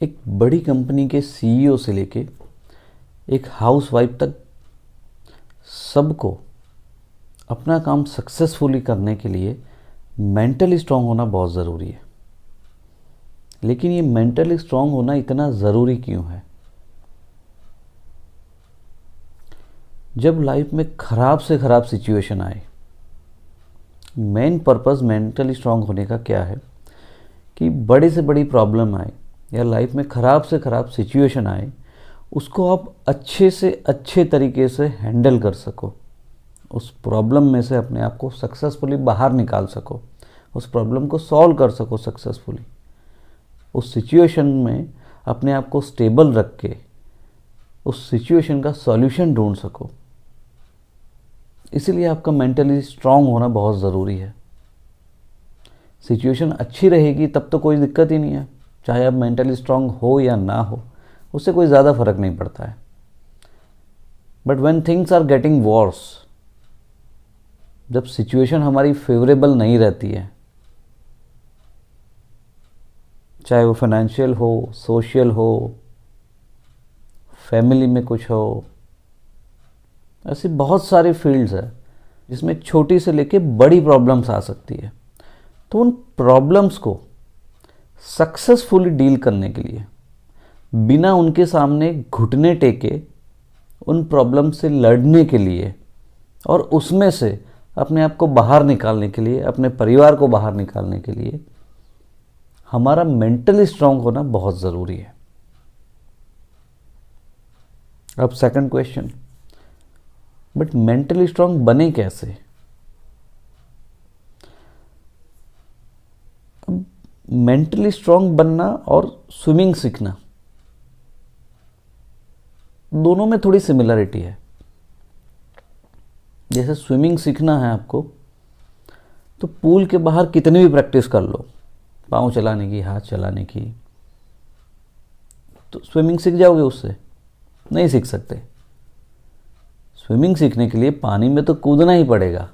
एक बड़ी कंपनी के सीईओ से लेके एक हाउसवाइफ तक सबको अपना काम सक्सेसफुली करने के लिए मेंटली स्ट्रांग होना बहुत ज़रूरी है। लेकिन ये मेंटली स्ट्रांग होना इतना ज़रूरी क्यों है? जब लाइफ में ख़राब से ख़राब सिचुएशन आए, मेन पर्पस मेंटली स्ट्रांग होने का क्या है कि बड़े से बड़ी प्रॉब्लम आए या लाइफ में ख़राब से ख़राब सिचुएशन आए, उसको आप अच्छे से अच्छे तरीके से हैंडल कर सको, उस प्रॉब्लम में से अपने आप को सक्सेसफुली बाहर निकाल सको, उस प्रॉब्लम को सॉल्व कर सको सक्सेसफुली, उस सिचुएशन में अपने आप को स्टेबल रख के उस सिचुएशन का सॉल्यूशन ढूंढ सको। इसीलिए आपका मेंटली स्ट्रांग होना बहुत ज़रूरी है। सिचुएशन अच्छी रहेगी तब तो कोई दिक्कत ही नहीं है, चाहे आप मेंटली स्ट्रांग हो या ना हो, उससे कोई ज़्यादा फर्क नहीं पड़ता है। But when things are getting worse, जब सिचुएशन हमारी फेवरेबल नहीं रहती है, चाहे वो फाइनेंशियल हो, सोशल हो, फैमिली में कुछ हो, ऐसी बहुत सारे फील्ड्स है जिसमें छोटी से लेके बड़ी प्रॉब्लम्स आ सकती है। तो उन प्रॉब्लम्स को सक्सेसफुली डील करने के लिए, बिना उनके सामने घुटने टेके उन प्रॉब्लम से लड़ने के लिए और उसमें से अपने आप को बाहर निकालने के लिए, अपने परिवार को बाहर निकालने के लिए हमारा मेंटली स्ट्रांग होना बहुत ज़रूरी है। अब second question, but mentally strong बने कैसे? अब मेंटली स्ट्रांग बनना और स्विमिंग सीखना, दोनों में थोड़ी सिमिलरिटी है। जैसे स्विमिंग सीखना है आपको, तो पूल के बाहर कितनी भी प्रैक्टिस कर लो, पाँव चलाने की, हाथ चलाने की, तो स्विमिंग सीख जाओगे? उससे नहीं सीख सकते। स्विमिंग सीखने के लिए पानी में तो कूदना ही पड़ेगा।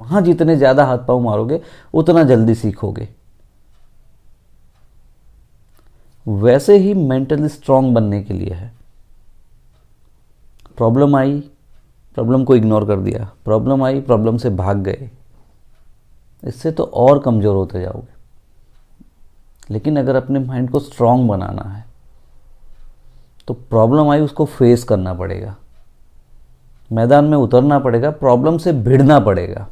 वहाँ जितने ज़्यादा हाथ पाँव मारोगे उतना जल्दी सीखोगे। वैसे ही मेंटली स्ट्रांग बनने के लिए है। प्रॉब्लम आई, प्रॉब्लम को इग्नोर कर दिया, प्रॉब्लम आई, प्रॉब्लम से भाग गए, इससे तो और कमज़ोर होते जाओगे। लेकिन अगर अपने माइंड को स्ट्रांग बनाना है तो प्रॉब्लम आई, उसको फेस करना पड़ेगा, मैदान में उतरना पड़ेगा, प्रॉब्लम से भिड़ना पड़ेगा।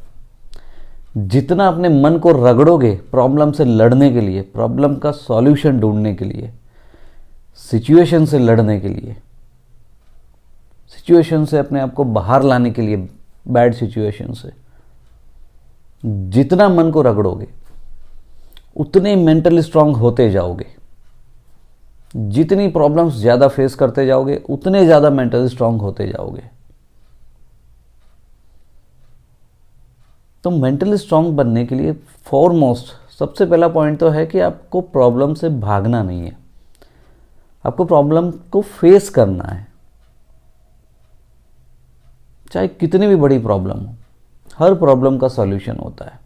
जितना अपने मन को रगड़ोगे प्रॉब्लम से लड़ने के लिए, प्रॉब्लम का सॉल्यूशन ढूंढने के लिए, सिचुएशन से लड़ने के लिए, सिचुएशन से अपने आप को बाहर लाने के लिए, बैड सिचुएशन से जितना मन को रगड़ोगे उतने मेंटली स्ट्रांग होते जाओगे। जितनी प्रॉब्लम्स ज़्यादा फेस करते जाओगे उतने ज़्यादा मेंटली स्ट्रांग होते जाओगे। तो मेंटली स्ट्रांग बनने के लिए फॉरमोस्ट सबसे पहला पॉइंट तो है कि आपको प्रॉब्लम से भागना नहीं है, आपको प्रॉब्लम को फेस करना है। चाहे कितनी भी बड़ी प्रॉब्लम हो, हर प्रॉब्लम का सॉल्यूशन होता है।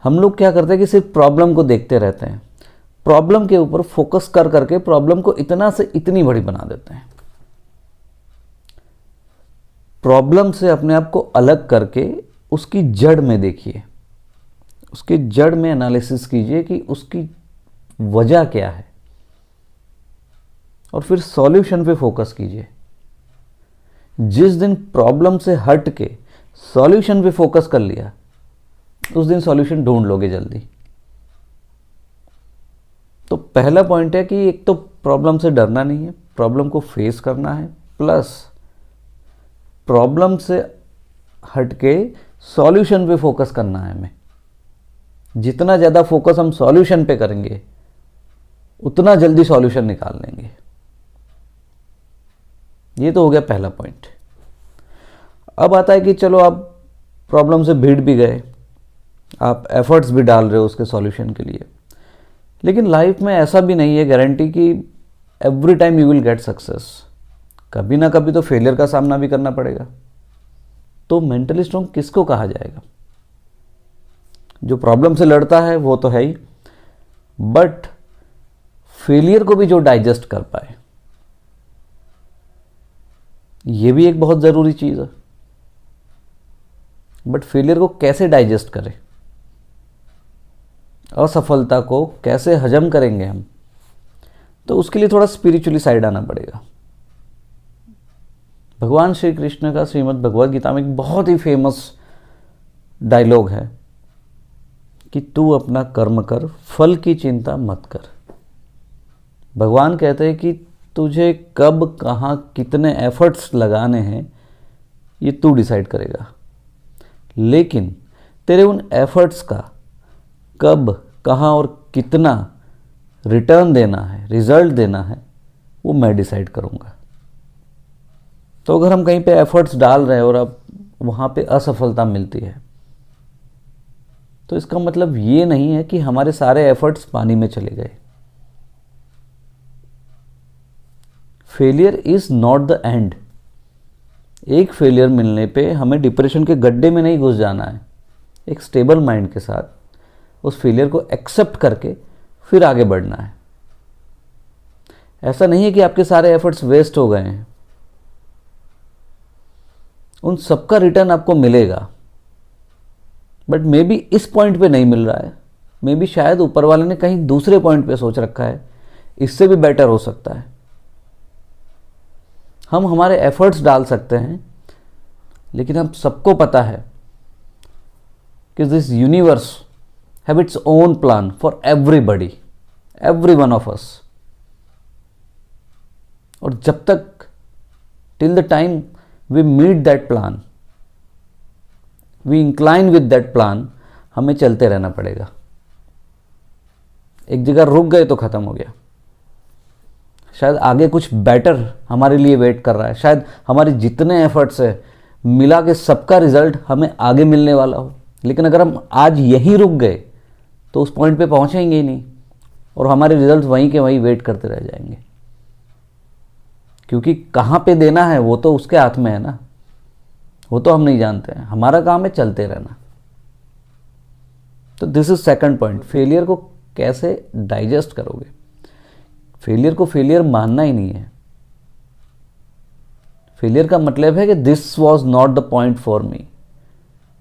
हम लोग क्या करते हैं कि सिर्फ प्रॉब्लम को देखते रहते हैं, प्रॉब्लम के ऊपर फोकस कर करके प्रॉब्लम को इतना से इतनी बड़ी बना देते हैं। प्रॉब्लम से अपने आप को अलग करके उसकी जड़ में देखिए, उसकी जड़ में एनालिसिस कीजिए कि उसकी वजह क्या है, और फिर सॉल्यूशन पे फोकस कीजिए। जिस दिन प्रॉब्लम से हट के सॉल्यूशन पे फोकस कर लिया, उस दिन सॉल्यूशन ढूंढ लोगे जल्दी। तो पहला पॉइंट है कि एक तो प्रॉब्लम से डरना नहीं है, प्रॉब्लम को फेस करना है, प्लस प्रॉब्लम से हटके सॉल्यूशन पे फोकस करना है हमें। जितना ज़्यादा फोकस हम सॉल्यूशन पे करेंगे उतना जल्दी सॉल्यूशन निकाल लेंगे। ये तो हो गया पहला पॉइंट। अब आता है कि चलो आप प्रॉब्लम से भिड़ भी गए, आप एफर्ट्स भी डाल रहे हो उसके सॉल्यूशन के लिए, लेकिन लाइफ में ऐसा भी नहीं है गारंटी कि every time you will get success. कभी ना कभी तो फेलियर का सामना भी करना पड़ेगा। तो मेंटली स्ट्रांग किसको कहा जाएगा? जो प्रॉब्लम से लड़ता है वो तो है ही, बट फेलियर को भी जो डाइजेस्ट कर पाए, ये भी एक बहुत ज़रूरी चीज़ है। बट फेलियर को कैसे डाइजेस्ट करें, असफलता को कैसे हजम करेंगे हम, तो उसके लिए थोड़ा स्पिरिचुअली साइड आना पड़ेगा। भगवान श्री कृष्ण का श्रीमद् भगवद गीता में एक बहुत ही फेमस डायलॉग है कि तू अपना कर्म कर, फल की चिंता मत कर। भगवान कहते हैं कि तुझे कब, कहाँ, कितने एफर्ट्स लगाने हैं ये तू डिसाइड करेगा, लेकिन तेरे उन एफर्ट्स का कब, कहाँ और कितना रिटर्न देना है, रिजल्ट देना है, वो मैं डिसाइड करूँगा। तो अगर हम कहीं पे एफर्ट्स डाल रहे हैं और अब वहाँ पे असफलता मिलती है, तो इसका मतलब ये नहीं है कि हमारे सारे एफर्ट्स पानी में चले गए। Failure is not the and. एक फेलियर मिलने पे हमें डिप्रेशन के गड्ढे में नहीं घुस जाना है। एक स्टेबल माइंड के साथ उस फेलियर को एक्सेप्ट करके फिर आगे बढ़ना है। ऐसा नहीं है कि आपके सारे एफर्ट्स वेस्ट हो गए हैं, उन सबका रिटर्न आपको मिलेगा, बट मे बी इस पॉइंट पे नहीं मिल रहा है, मे बी शायद ऊपर वाले ने कहीं दूसरे पॉइंट पे सोच रखा है, इससे भी बेटर हो सकता है। हम हमारे एफर्ट्स डाल सकते हैं, लेकिन हम सबको पता है कि this universe have its own plan for everybody, every one of us. और जब तक till the time we meet that plan, we incline with that plan, हमें चलते रहना पड़ेगा। एक जगह रुक गए तो खत्म हो गया। शायद आगे कुछ बेटर हमारे लिए वेट कर रहा है, शायद हमारे जितने एफर्ट्स है मिला के सबका रिजल्ट हमें आगे मिलने वाला हो, लेकिन अगर हम आज यहीं रुक गए तो उस पॉइंट पे पहुंचेंगे ही नहीं और हमारे रिजल्ट वहीं के वहीं वेट करते रह जाएंगे। क्योंकि कहाँ पे देना है वो तो उसके हाथ में है ना, वो तो हम नहीं जानते हैं। हमारा काम है चलते रहना। तो this is second point, failure को कैसे डाइजेस्ट करोगे। फेलियर को फेलियर मानना ही नहीं है। फेलियर का मतलब है कि this was not the point for me,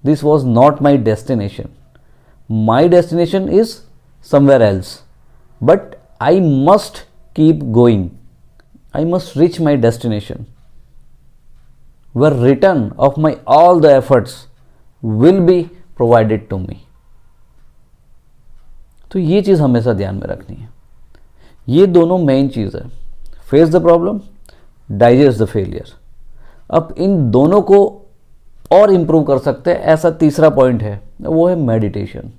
this was not my destination, my destination is somewhere else, but I must keep going, I must reach my destination where return of my all the efforts will be provided to me। तो ये चीज़ हमेशा ध्यान में रखनी है। ये दोनों main चीज़ है, face the problem, digest the failure. अब इन दोनों को और इम्प्रूव कर सकते हैं, ऐसा तीसरा पॉइंट है, वो है मेडिटेशन।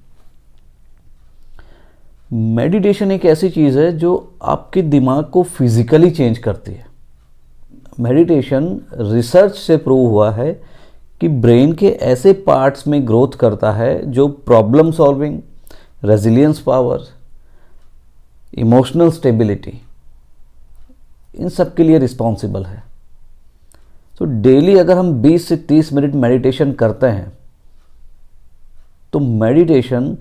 मेडिटेशन एक ऐसी चीज़ है जो आपके दिमाग को फिजिकली चेंज करती है। मेडिटेशन रिसर्च से प्रूव हुआ है कि ब्रेन के ऐसे पार्ट्स में ग्रोथ करता है जो problem solving, resilience power, emotional stability, इन सब के लिए रिस्पॉन्सिबल है। तो डेली अगर हम 20 से 30 मिनट मेडिटेशन करते हैं, तो मेडिटेशन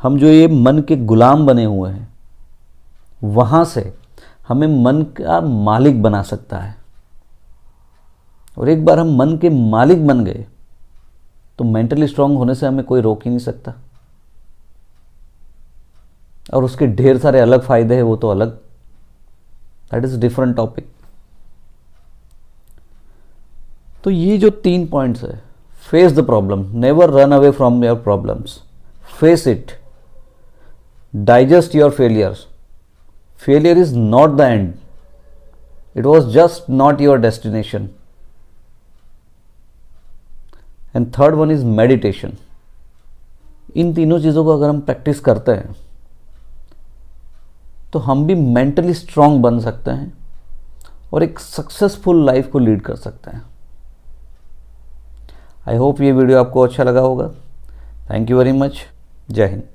हम जो ये मन के गुलाम बने हुए हैं वहाँ से हमें मन का मालिक बना सकता है। और एक बार हम मन के मालिक बन गए तो मेंटली स्ट्रांग होने से हमें कोई रोक ही नहीं सकता। और उसके ढेर सारे अलग फायदे हैं, वो तो अलग, दैट इज डिफरेंट टॉपिक। तो ये जो 3 पॉइंट्स है, face the problem, never run away from your problems, face it, digest your failures, failure is not the end, it was just not your destination, and third one is meditation. इन तीनों चीज़ों को अगर हम practice करते हैं तो हम भी मेंटली स्ट्रांग बन सकते हैं और एक सक्सेसफुल लाइफ को लीड कर सकते हैं। आई होप ये वीडियो आपको अच्छा लगा होगा। Thank you very much. जय हिंद।